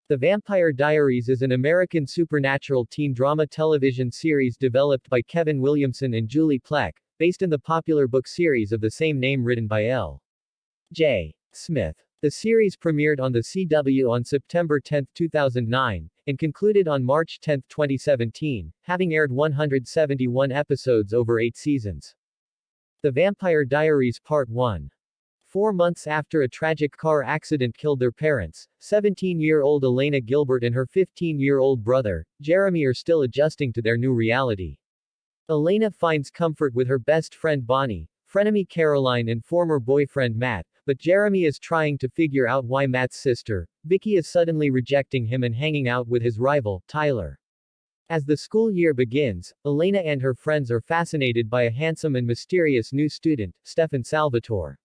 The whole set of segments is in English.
The Vampire Diaries is an American supernatural teen drama television series developed by Kevin Williamson and Julie Plec, based on the popular book series of the same name written by L. J. Smith. The series premiered on the CW on September 10, 2009, and concluded on March 10, 2017, having aired 171 episodes over 8 seasons. The Vampire Diaries Part 1. 4 months after a tragic car accident killed their parents, 17-year-old Elena Gilbert and her 15-year-old brother, Jeremy, are still adjusting to their new reality. Elena finds comfort with her best friend Bonnie, frenemy Caroline, and former boyfriend Matt, but Jeremy is trying to figure out why Matt's sister, Vicky, is suddenly rejecting him and hanging out with his rival, Tyler. As the school year begins, Elena and her friends are fascinated by a handsome and mysterious new student, Stefan Salvatore.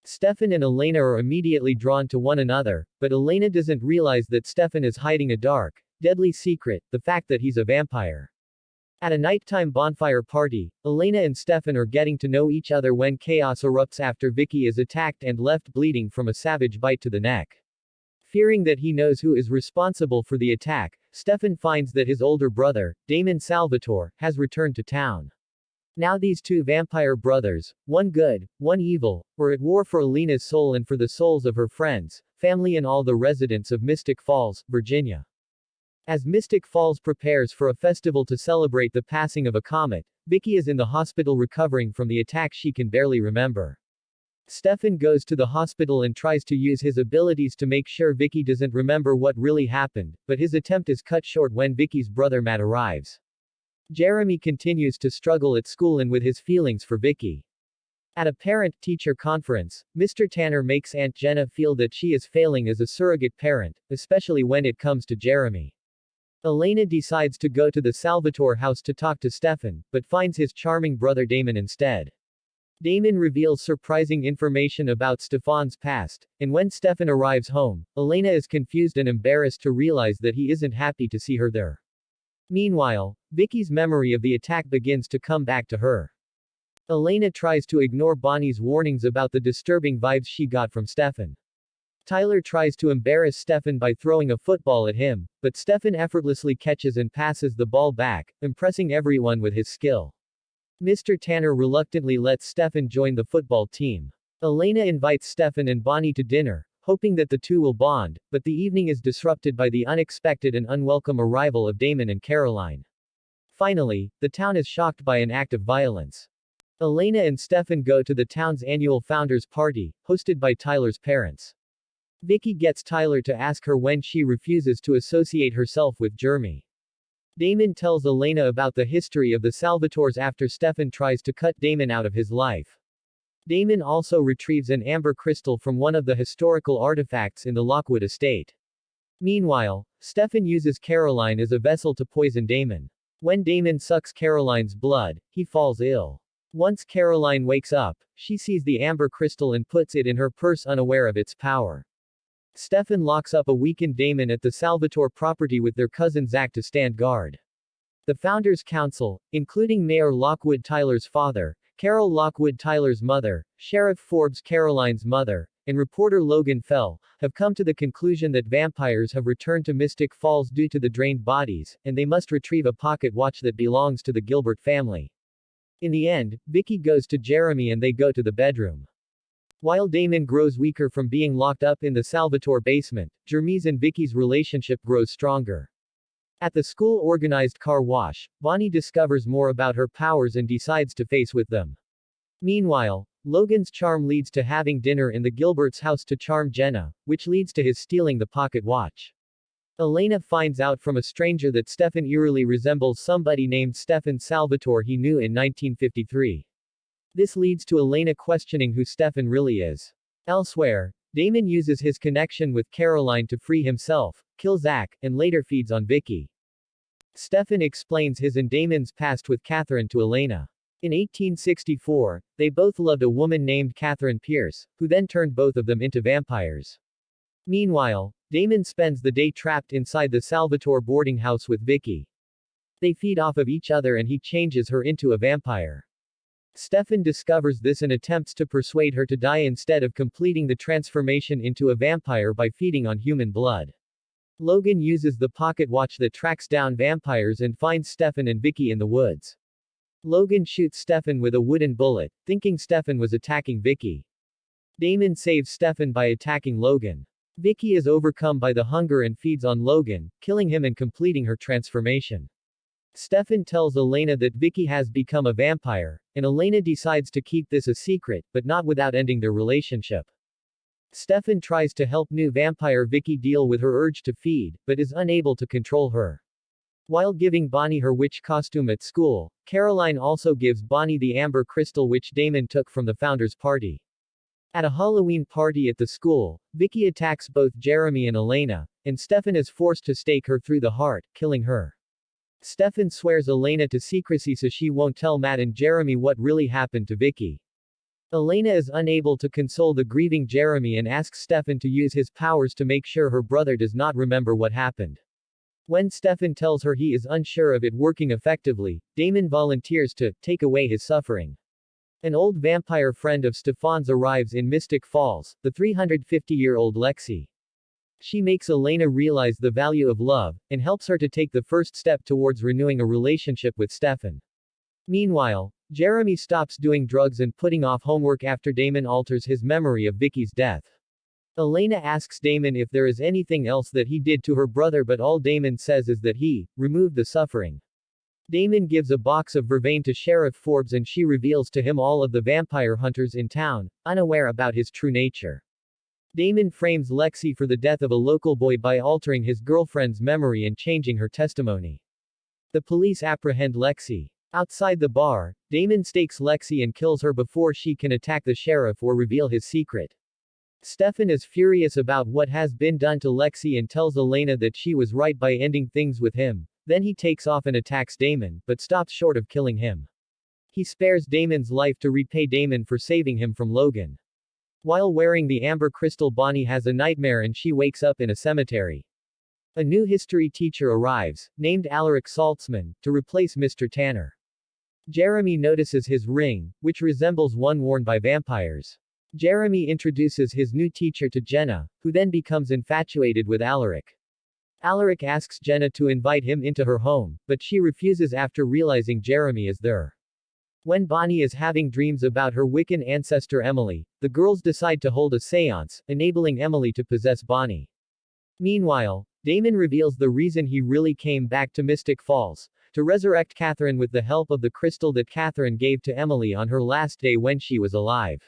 Stefan and Elena are immediately drawn to one another, but Elena doesn't realize that Stefan is hiding a dark, deadly secret, the fact that he's a vampire. At a nighttime bonfire party, Elena and Stefan are getting to know each other when chaos erupts after Vicky is attacked and left bleeding from a savage bite to the neck. Fearing that he knows who is responsible for the attack, Stefan finds that his older brother, Damon Salvatore, has returned to town. Now these two vampire brothers, one good, one evil, were at war for Elena's soul and for the souls of her friends, family, and all the residents of Mystic Falls, Virginia. As Mystic Falls prepares for a festival to celebrate the passing of a comet, Vicky is in the hospital recovering from the attack she can barely remember. Stefan goes to the hospital and tries to use his abilities to make sure Vicky doesn't remember what really happened, but his attempt is cut short when Vicky's brother Matt arrives. Jeremy continues to struggle at school and with his feelings for Vicky. At a parent-teacher conference, Mr. Tanner makes Aunt Jenna feel that she is failing as a surrogate parent, especially when it comes to Jeremy. Elena decides to go to the Salvatore house to talk to Stefan, but finds his charming brother Damon instead. Damon reveals surprising information about Stefan's past, and when Stefan arrives home, Elena is confused and embarrassed to realize that he isn't happy to see her there. Meanwhile, Vicky's memory of the attack begins to come back to her. Elena tries to ignore Bonnie's warnings about the disturbing vibes she got from Stefan. Tyler tries to embarrass Stefan by throwing a football at him, but Stefan effortlessly catches and passes the ball back, impressing everyone with his skill. Mr. Tanner reluctantly lets Stefan join the football team. Elena invites Stefan and Bonnie to dinner, hoping that the two will bond, but the evening is disrupted by the unexpected and unwelcome arrival of Damon and Caroline. Finally, the town is shocked by an act of violence. Elena and Stefan go to the town's annual Founders Party, hosted by Tyler's parents. Vicky gets Tyler to ask her when she refuses to associate herself with Jeremy. Damon tells Elena about the history of the Salvatores after Stefan tries to cut Damon out of his life. Damon also retrieves an amber crystal from one of the historical artifacts in the Lockwood estate. Meanwhile, Stefan uses Caroline as a vessel to poison Damon. When Damon sucks Caroline's blood, he falls ill. Once Caroline wakes up, she sees the amber crystal and puts it in her purse unaware of its power. Stefan locks up a weakened Damon at the Salvatore property with their cousin Zach to stand guard. The Founders Council, including Mayor Lockwood Tyler's father, Carol Lockwood Tyler's mother, Sheriff Forbes Caroline's mother, and reporter Logan Fell, have come to the conclusion that vampires have returned to Mystic Falls due to the drained bodies, and they must retrieve a pocket watch that belongs to the Gilbert family. In the end, Vicky goes to Jeremy and they go to the bedroom. While Damon grows weaker from being locked up in the Salvatore basement, Jeremy's and Vicky's relationship grows stronger. At the school-organized car wash, Bonnie discovers more about her powers and decides to face with them. Meanwhile, Logan's charm leads to having dinner in the Gilbert's house to charm Jenna, which leads to his stealing the pocket watch. Elena finds out from a stranger that Stefan eerily resembles somebody named Stefan Salvatore he knew in 1953. This leads to Elena questioning who Stefan really is. Elsewhere, Damon uses his connection with Caroline to free himself, kill Zach, and later feeds on Vicky. Stefan explains his and Damon's past with Catherine to Elena. In 1864, they both loved a woman named Catherine Pierce, who then turned both of them into vampires. Meanwhile, Damon spends the day trapped inside the Salvatore boarding house with Vicky. They feed off of each other and he changes her into a vampire. Stefan discovers this and attempts to persuade her to die instead of completing the transformation into a vampire by feeding on human blood. Logan uses the pocket watch that tracks down vampires and finds Stefan and Vicky in the woods. Logan shoots Stefan with a wooden bullet, thinking Stefan was attacking Vicky. Damon saves Stefan by attacking Logan. Vicky is overcome by the hunger and feeds on Logan, killing him and completing her transformation. Stefan tells Elena that Vicky has become a vampire, and Elena decides to keep this a secret, but not without ending their relationship. Stefan tries to help new vampire Vicky deal with her urge to feed, but is unable to control her. While giving Bonnie her witch costume at school, Caroline also gives Bonnie the amber crystal which Damon took from the founders' party. At a Halloween party at the school, Vicky attacks both Jeremy and Elena, and Stefan is forced to stake her through the heart, killing her. Stefan swears Elena to secrecy so she won't tell Matt and Jeremy what really happened to Vicky. Elena is unable to console the grieving Jeremy and asks Stefan to use his powers to make sure her brother does not remember what happened. When Stefan tells her he is unsure of it working effectively, Damon volunteers to take away his suffering. An old vampire friend of Stefan's arrives in Mystic Falls, the 350-year-old Lexi. She makes Elena realize the value of love, and helps her to take the first step towards renewing a relationship with Stefan. Meanwhile, Jeremy stops doing drugs and putting off homework after Damon alters his memory of Vicky's death. Elena asks Damon if there is anything else that he did to her brother, but all Damon says is that he removed the suffering. Damon gives a box of vervain to Sheriff Forbes and she reveals to him all of the vampire hunters in town, unaware about his true nature. Damon frames Lexi for the death of a local boy by altering his girlfriend's memory and changing her testimony. The police apprehend Lexi. Outside the bar, Damon stakes Lexi and kills her before she can attack the sheriff or reveal his secret. Stefan is furious about what has been done to Lexi and tells Elena that she was right by ending things with him. Then he takes off and attacks Damon, but stops short of killing him. He spares Damon's life to repay Damon for saving him from Logan. While wearing the amber crystal, Bonnie has a nightmare and she wakes up in a cemetery. A new history teacher arrives, named Alaric Saltzman, to replace Mr. Tanner. Jeremy notices his ring, which resembles one worn by vampires. Jeremy introduces his new teacher to Jenna, who then becomes infatuated with Alaric. Alaric asks Jenna to invite him into her home, but she refuses after realizing Jeremy is there. When Bonnie is having dreams about her Wiccan ancestor Emily, the girls decide to hold a seance, enabling Emily to possess Bonnie. Meanwhile, Damon reveals the reason he really came back to Mystic Falls, to resurrect Catherine with the help of the crystal that Catherine gave to Emily on her last day when she was alive.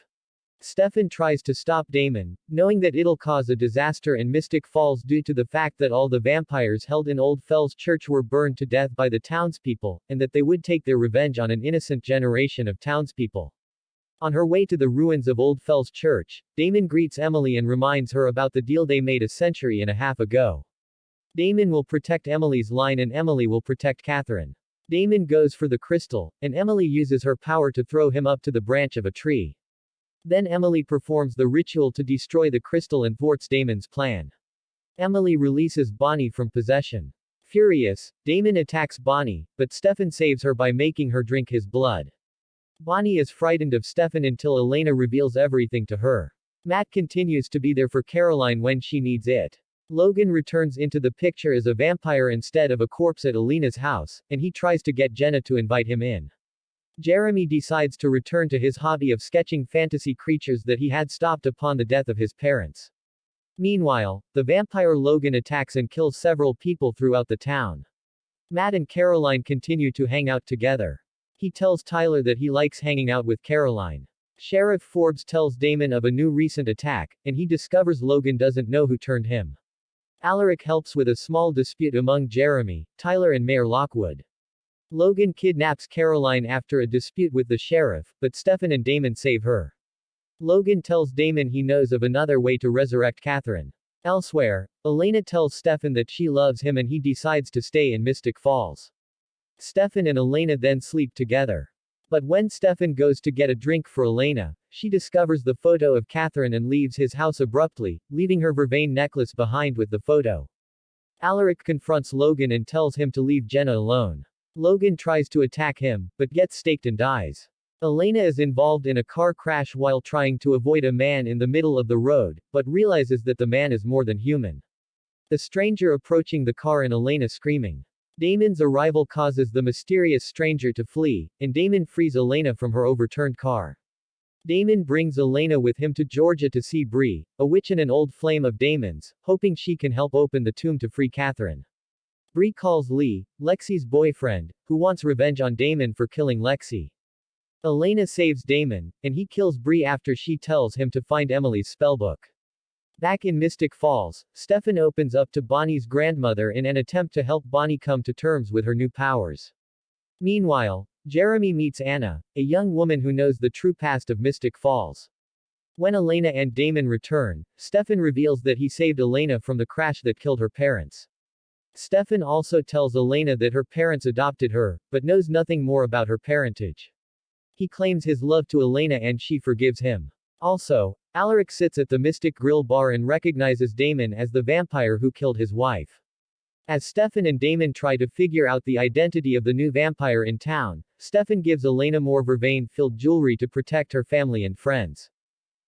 Stefan tries to stop Damon, knowing that it'll cause a disaster in Mystic Falls due to the fact that all the vampires held in Old Fells Church were burned to death by the townspeople, and that they would take their revenge on an innocent generation of townspeople. On her way to the ruins of Old Fells Church, Damon greets Emily and reminds her about the deal they made a century and a half ago. Damon will protect Emily's line and Emily will protect Catherine. Damon goes for the crystal, and Emily uses her power to throw him up to the branch of a tree. Then Emily performs the ritual to destroy the crystal and thwarts Damon's plan. Emily releases Bonnie from possession. Furious, Damon attacks Bonnie, but Stefan saves her by making her drink his blood. Bonnie is frightened of Stefan until Elena reveals everything to her. Matt continues to be there for Caroline when she needs it. Logan returns into the picture as a vampire instead of a corpse at Elena's house, and he tries to get Jenna to invite him in. Jeremy decides to return to his hobby of sketching fantasy creatures that he had stopped upon the death of his parents. Meanwhile, the vampire Logan attacks and kills several people throughout the town. Matt and Caroline continue to hang out together. He tells Tyler that he likes hanging out with Caroline. Sheriff Forbes tells Damon of a new recent attack, and he discovers Logan doesn't know who turned him. Alaric helps with a small dispute among Jeremy, Tyler and Mayor Lockwood. Logan kidnaps Caroline after a dispute with the sheriff, but Stefan and Damon save her. Logan tells Damon he knows of another way to resurrect Catherine. Elsewhere, Elena tells Stefan that she loves him and he decides to stay in Mystic Falls. Stefan and Elena then sleep together. But when Stefan goes to get a drink for Elena, she discovers the photo of Catherine and leaves his house abruptly, leaving her vervain necklace behind with the photo. Alaric confronts Logan and tells him to leave Jenna alone. Logan tries to attack him, but gets staked and dies. Elena is involved in a car crash while trying to avoid a man in the middle of the road, but realizes that the man is more than human. The stranger approaching the car and Elena screaming. Damon's arrival causes the mysterious stranger to flee, and Damon frees Elena from her overturned car. Damon brings Elena with him to Georgia to see Bree, a witch and an old flame of Damon's, hoping she can help open the tomb to free Catherine. Bree calls Lee, Lexi's boyfriend, who wants revenge on Damon for killing Lexi. Elena saves Damon, and he kills Bree after she tells him to find Emily's spellbook. Back in Mystic Falls, Stefan opens up to Bonnie's grandmother in an attempt to help Bonnie come to terms with her new powers. Meanwhile, Jeremy meets Anna, a young woman who knows the true past of Mystic Falls. When Elena and Damon return, Stefan reveals that he saved Elena from the crash that killed her parents. Stefan also tells Elena that her parents adopted her, but knows nothing more about her parentage. He claims his love to Elena and she forgives him. Also, Alaric sits at the Mystic Grill bar and recognizes Damon as the vampire who killed his wife. As Stefan and Damon try to figure out the identity of the new vampire in town, Stefan gives Elena more vervain-filled jewelry to protect her family and friends.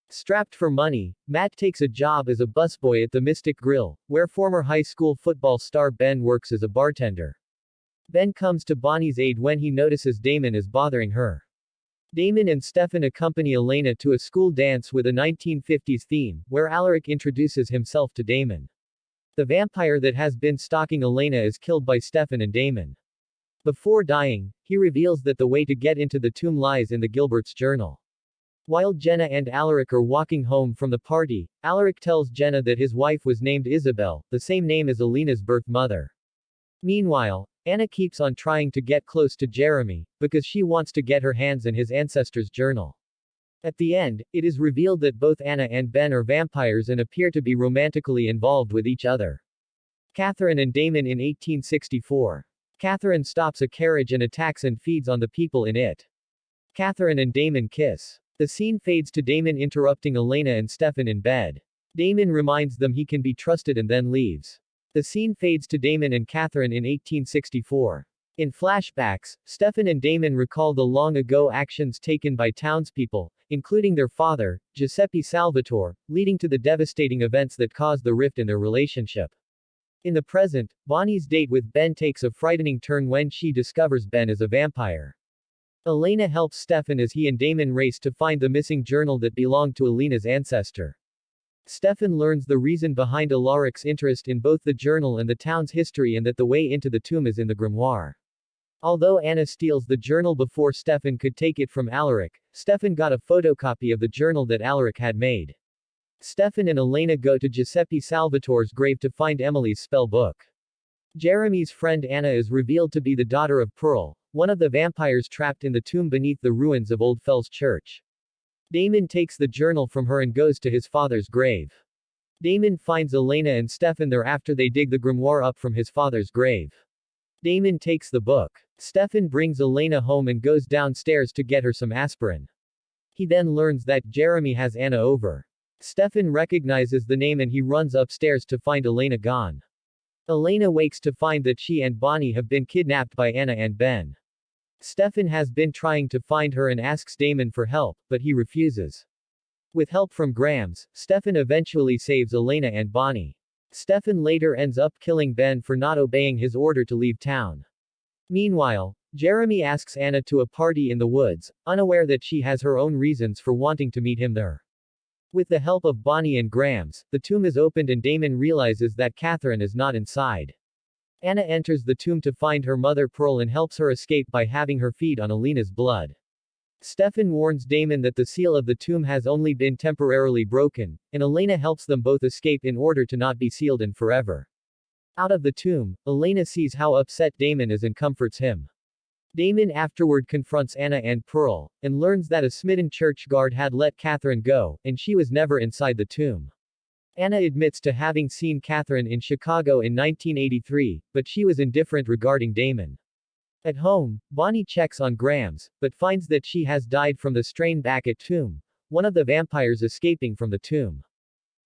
Strapped for money, Matt takes a job as a busboy at the Mystic Grill, where former high school football star Ben works as a bartender. Ben comes to Bonnie's aid when he notices Damon is bothering her. Damon and Stefan accompany Elena to a school dance with a 1950s theme, where Alaric introduces himself to Damon. The vampire that has been stalking Elena is killed by Stefan and Damon. Before dying, he reveals that the way to get into the tomb lies in the Gilbert's journal. While Jenna and Alaric are walking home from the party, Alaric tells Jenna that his wife was named Isabel, the same name as Elena's birth mother. Meanwhile, Anna keeps on trying to get close to Jeremy, because she wants to get her hands on his ancestors' journal. At the end, it is revealed that both Anna and Ben are vampires and appear to be romantically involved with each other. Catherine and Damon in 1864. Catherine stops a carriage and attacks and feeds on the people in it. Catherine and Damon kiss. The scene fades to Damon interrupting Elena and Stefan in bed. Damon reminds them he can be trusted and then leaves. The scene fades to Damon and Catherine in 1864. In flashbacks, Stefan and Damon recall the long-ago actions taken by townspeople, including their father, Giuseppe Salvatore, leading to the devastating events that caused the rift in their relationship. In the present, Bonnie's date with Ben takes a frightening turn when she discovers Ben is a vampire. Elena helps Stefan as he and Damon race to find the missing journal that belonged to Elena's ancestor. Stefan learns the reason behind Alaric's interest in both the journal and the town's history and that the way into the tomb is in the grimoire. Although Anna steals the journal before Stefan could take it from Alaric, Stefan got a photocopy of the journal that Alaric had made. Stefan and Elena go to Giuseppe Salvatore's grave to find Emily's spell book. Jeremy's friend Anna is revealed to be the daughter of Pearl, one of the vampires trapped in the tomb beneath the ruins of Old Fells Church. Damon takes the journal from her and goes to his father's grave. Damon finds Elena and Stefan there after they dig the grimoire up from his father's grave. Damon takes the book. Stefan brings Elena home and goes downstairs to get her some aspirin. He then learns that Jeremy has Anna over. Stefan recognizes the name and he runs upstairs to find Elena gone. Elena wakes to find that she and Bonnie have been kidnapped by Anna and Ben. Stefan has been trying to find her and asks Damon for help, but he refuses. With help from Grams, Stefan eventually saves Elena and Bonnie. Stefan later ends up killing Ben for not obeying his order to leave town. Meanwhile, Jeremy asks Anna to a party in the woods, unaware that she has her own reasons for wanting to meet him there. With the help of Bonnie and Grams, the tomb is opened and Damon realizes that Catherine is not inside. Anna enters the tomb to find her mother Pearl and helps her escape by having her feed on Elena's blood. Stefan warns Damon that the seal of the tomb has only been temporarily broken, and Elena helps them both escape in order to not be sealed in forever. Out of the tomb, Elena sees how upset Damon is and comforts him. Damon afterward confronts Anna and Pearl, and learns that a smitten church guard had let Catherine go, and she was never inside the tomb. Anna admits to having seen Catherine in Chicago in 1983, but she was indifferent regarding Damon. At home, Bonnie checks on Grams, but finds that she has died from the strain back at tomb, one of the vampires escaping from the tomb.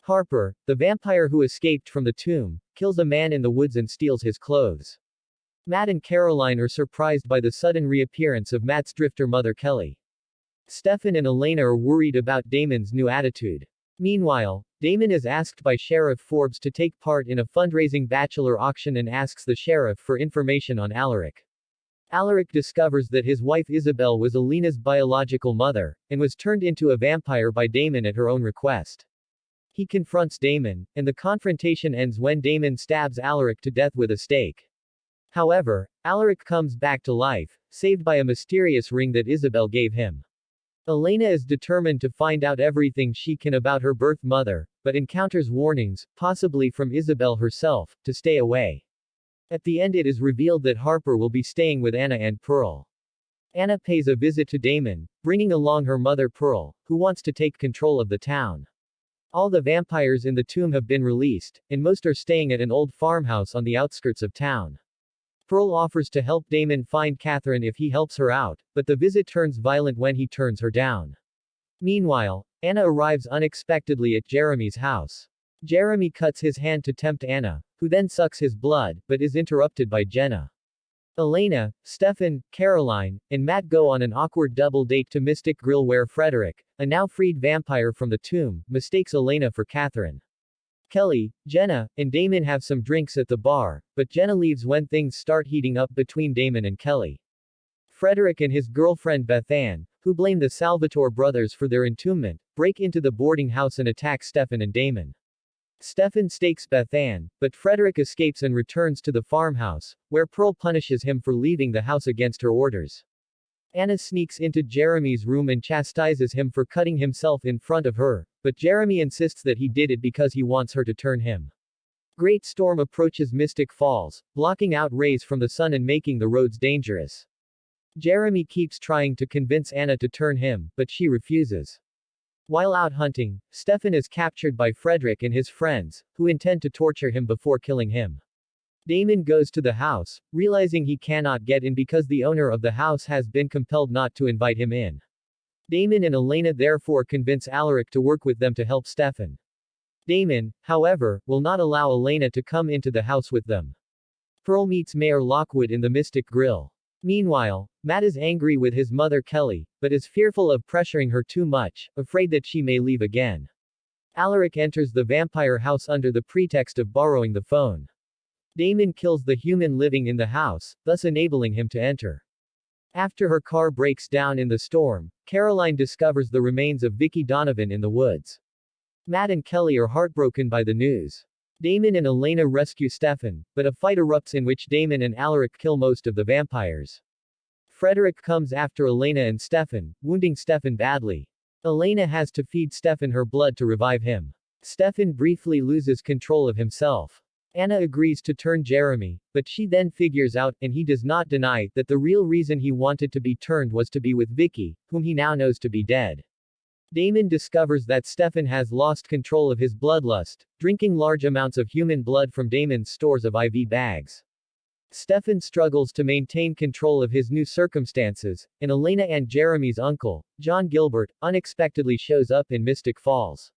Harper, the vampire who escaped from the tomb, kills a man in the woods and steals his clothes. Matt and Caroline are surprised by the sudden reappearance of Matt's drifter mother Kelly. Stefan and Elena are worried about Damon's new attitude. Meanwhile, Damon is asked by Sheriff Forbes to take part in a fundraising bachelor auction and asks the sheriff for information on Alaric. Alaric discovers that his wife Isabel was Alina's biological mother, and was turned into a vampire by Damon at her own request. He confronts Damon, and the confrontation ends when Damon stabs Alaric to death with a stake. However, Alaric comes back to life, saved by a mysterious ring that Isabel gave him. Elena is determined to find out everything she can about her birth mother, but encounters warnings, possibly from Isabel herself, to stay away. At the end it is revealed that Harper will be staying with Anna and Pearl. Anna pays a visit to Damon, bringing along her mother Pearl, who wants to take control of the town. All the vampires in the tomb have been released, and most are staying at an old farmhouse on the outskirts of town. Pearl offers to help Damon find Catherine if he helps her out, but the visit turns violent when he turns her down. Meanwhile, Anna arrives unexpectedly at Jeremy's house. Jeremy cuts his hand to tempt Anna, who then sucks his blood, but is interrupted by Jenna. Elena, Stefan, Caroline, and Matt go on an awkward double date to Mystic Grill where Frederick, a now freed vampire from the tomb, mistakes Elena for Catherine. Kelly, Jenna, and Damon have some drinks at the bar, but Jenna leaves when things start heating up between Damon and Kelly. Frederick and his girlfriend Beth Ann, who blame the Salvatore brothers for their entombment, break into the boarding house and attack Stefan and Damon. Stefan stakes Beth Ann, but Frederick escapes and returns to the farmhouse, where Pearl punishes him for leaving the house against her orders. Anna sneaks into Jeremy's room and chastises him for cutting himself in front of her, but Jeremy insists that he did it because he wants her to turn him. Great storm approaches Mystic Falls, blocking out rays from the sun and making the roads dangerous. Jeremy keeps trying to convince Anna to turn him, but she refuses. While out hunting, Stefan is captured by Frederick and his friends, who intend to torture him before killing him. Damon goes to the house, realizing he cannot get in because the owner of the house has been compelled not to invite him in. Damon and Elena therefore convince Alaric to work with them to help Stefan. Damon, however, will not allow Elena to come into the house with them. Pearl meets Mayor Lockwood in the Mystic Grill. Meanwhile, Matt is angry with his mother Kelly, but is fearful of pressuring her too much, afraid that she may leave again. Alaric enters the vampire house under the pretext of borrowing the phone. Damon kills the human living in the house, thus enabling him to enter. After her car breaks down in the storm, Caroline discovers the remains of Vicky Donovan in the woods. Matt and Kelly are heartbroken by the news. Damon and Elena rescue Stefan, but a fight erupts in which Damon and Alaric kill most of the vampires. Frederick comes after Elena and Stefan, wounding Stefan badly. Elena has to feed Stefan her blood to revive him. Stefan briefly loses control of himself. Anna agrees to turn Jeremy, but she then figures out, and he does not deny, that the real reason he wanted to be turned was to be with Vicky, whom he now knows to be dead. Damon discovers that Stefan has lost control of his bloodlust, drinking large amounts of human blood from Damon's stores of IV bags. Stefan struggles to maintain control of his new circumstances, and Elena and Jeremy's uncle, John Gilbert, unexpectedly shows up in Mystic Falls.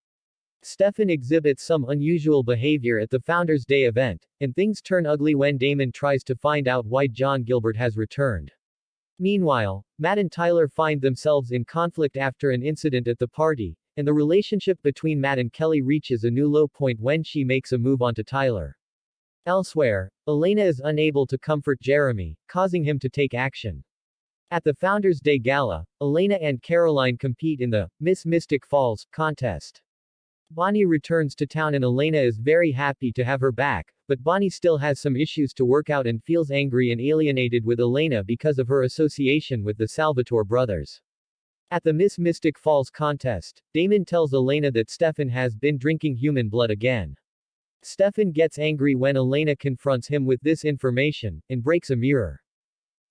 Stefan exhibits some unusual behavior at the Founders' Day event, and things turn ugly when Damon tries to find out why John Gilbert has returned. Meanwhile, Matt and Tyler find themselves in conflict after an incident at the party, and the relationship between Matt and Kelly reaches a new low point when she makes a move onto Tyler. Elsewhere, Elena is unable to comfort Jeremy, causing him to take action. At the Founders' Day Gala, Elena and Caroline compete in the Miss Mystic Falls contest. Bonnie returns to town and Elena is very happy to have her back, but Bonnie still has some issues to work out and feels angry and alienated with Elena because of her association with the Salvatore brothers. At the Miss Mystic Falls contest, Damon tells Elena that Stefan has been drinking human blood again. Stefan gets angry when Elena confronts him with this information, and breaks a mirror.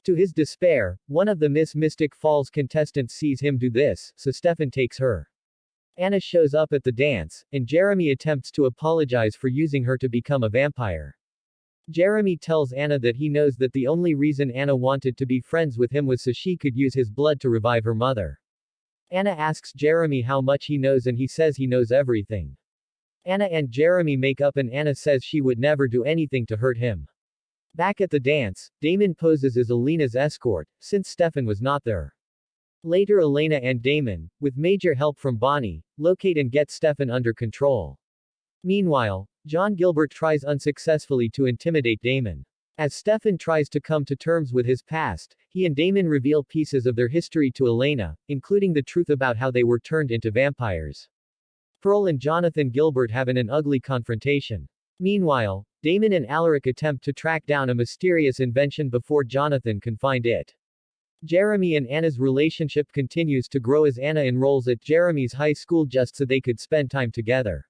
To his despair, one of the Miss Mystic Falls contestants sees him do this, so Stefan takes her. Anna shows up at the dance, and Jeremy attempts to apologize for using her to become a vampire. Jeremy tells Anna that he knows that the only reason Anna wanted to be friends with him was so she could use his blood to revive her mother. Anna asks Jeremy how much he knows and he says he knows everything. Anna and Jeremy make up and Anna says she would never do anything to hurt him. Back at the dance, Damon poses as Elena's escort, since Stefan was not there. Later Elena and Damon, with major help from Bonnie, locate and get Stefan under control. Meanwhile, John Gilbert tries unsuccessfully to intimidate Damon. As Stefan tries to come to terms with his past, he and Damon reveal pieces of their history to Elena, including the truth about how they were turned into vampires. Pearl and Jonathan Gilbert have an ugly confrontation. Meanwhile, Damon and Alaric attempt to track down a mysterious invention before Jonathan can find it. Jeremy and Anna's relationship continues to grow as Anna enrolls at Jeremy's high school just so they could spend time together.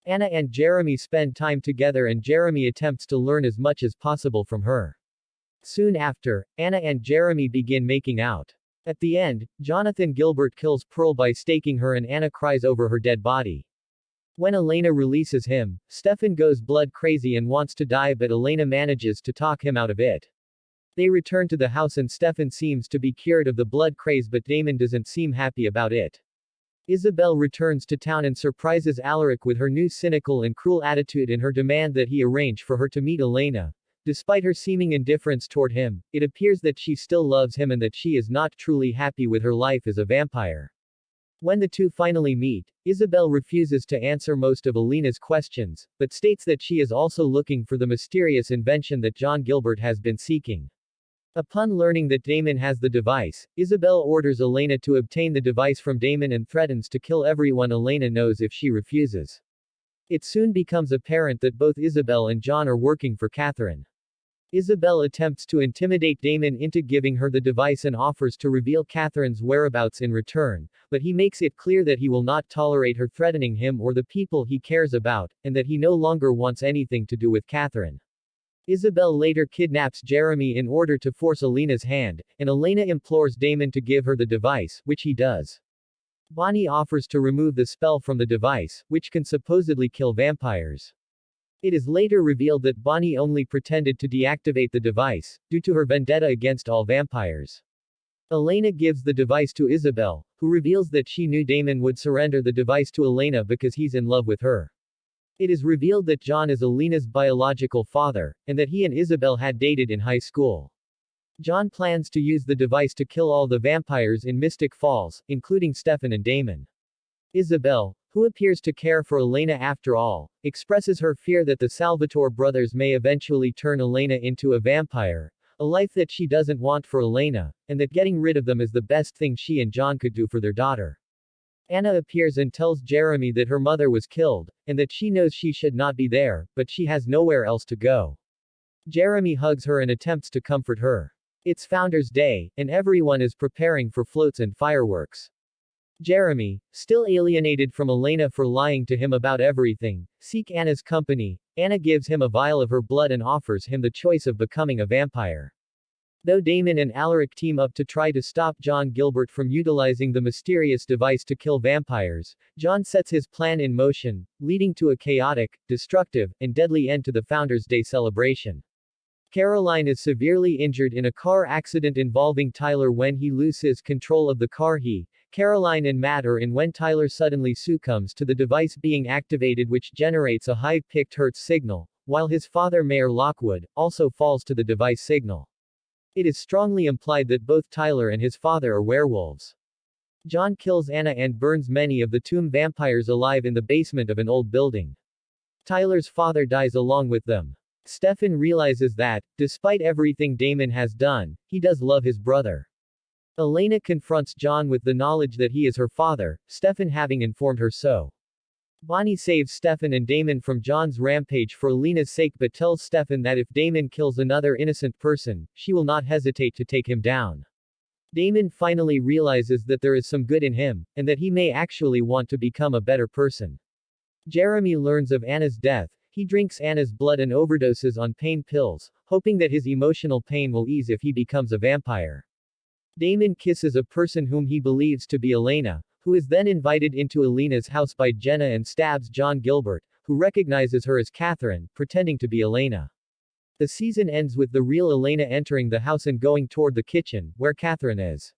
Anna and Jeremy spend time together and Jeremy attempts to learn as much as possible from her. Soon after, Anna and Jeremy begin making out. At the end, Jonathan Gilbert kills Pearl by staking her and Anna cries over her dead body. When Elena releases him, Stefan goes blood crazy and wants to die but Elena manages to talk him out of it. They return to the house and Stefan seems to be cured of the blood craze but Damon doesn't seem happy about it. Isabel returns to town and surprises Alaric with her new cynical and cruel attitude and her demand that he arrange for her to meet Elena. Despite her seeming indifference toward him, it appears that she still loves him and that she is not truly happy with her life as a vampire. When the two finally meet, Isabel refuses to answer most of Elena's questions, but states that she is also looking for the mysterious invention that John Gilbert has been seeking. Upon learning that Damon has the device, Isabel orders Elena to obtain the device from Damon and threatens to kill everyone Elena knows if she refuses. It soon becomes apparent that both Isabel and John are working for Catherine. Isabel attempts to intimidate Damon into giving her the device and offers to reveal Catherine's whereabouts in return, but he makes it clear that he will not tolerate her threatening him or the people he cares about, and that he no longer wants anything to do with Catherine. Isabel later kidnaps Jeremy in order to force Elena's hand, and Elena implores Damon to give her the device, which he does. Bonnie offers to remove the spell from the device, which can supposedly kill vampires. It is later revealed that Bonnie only pretended to deactivate the device, due to her vendetta against all vampires. Elena gives the device to Isabel, who reveals that she knew Damon would surrender the device to Elena because he's in love with her. It is revealed that John is Elena's biological father, and that he and Isabel had dated in high school. John plans to use the device to kill all the vampires in Mystic Falls, including Stefan and Damon. Isabel, who appears to care for Elena after all, expresses her fear that the Salvatore brothers may eventually turn Elena into a vampire, a life that she doesn't want for Elena, and that getting rid of them is the best thing she and John could do for their daughter. Anna appears and tells Jeremy that her mother was killed, and that she knows she should not be there, but she has nowhere else to go. Jeremy hugs her and attempts to comfort her. It's Founders' Day, and everyone is preparing for floats and fireworks. Jeremy, still alienated from Elena for lying to him about everything, seeks Anna's company. Anna gives him a vial of her blood and offers him the choice of becoming a vampire. Though Damon and Alaric team up to try to stop John Gilbert from utilizing the mysterious device to kill vampires, John sets his plan in motion, leading to a chaotic, destructive, and deadly end to the Founders' Day celebration. Caroline is severely injured in a car accident involving Tyler when he loses control of the car. Caroline and Matt are in when Tyler suddenly succumbs to the device being activated, which generates a high-pitched hertz signal, while his father Mayor Lockwood also falls to the device signal. It is strongly implied that both Tyler and his father are werewolves. John kills Anna and burns many of the tomb vampires alive in the basement of an old building. Tyler's father dies along with them. Stefan realizes that, despite everything Damon has done, he does love his brother. Elena confronts John with the knowledge that he is her father, Stefan having informed her so. Bonnie saves Stefan and Damon from John's rampage for Elena's sake but tells Stefan that if Damon kills another innocent person, she will not hesitate to take him down. Damon finally realizes that there is some good in him, and that he may actually want to become a better person. Jeremy learns of Anna's death. He drinks Anna's blood and overdoses on pain pills, hoping that his emotional pain will ease if he becomes a vampire. Damon kisses a person whom he believes to be Elena, who is then invited into Elena's house by Jenna and stabs John Gilbert, who recognizes her as Catherine, pretending to be Elena. The season ends with the real Elena entering the house and going toward the kitchen, where Catherine is.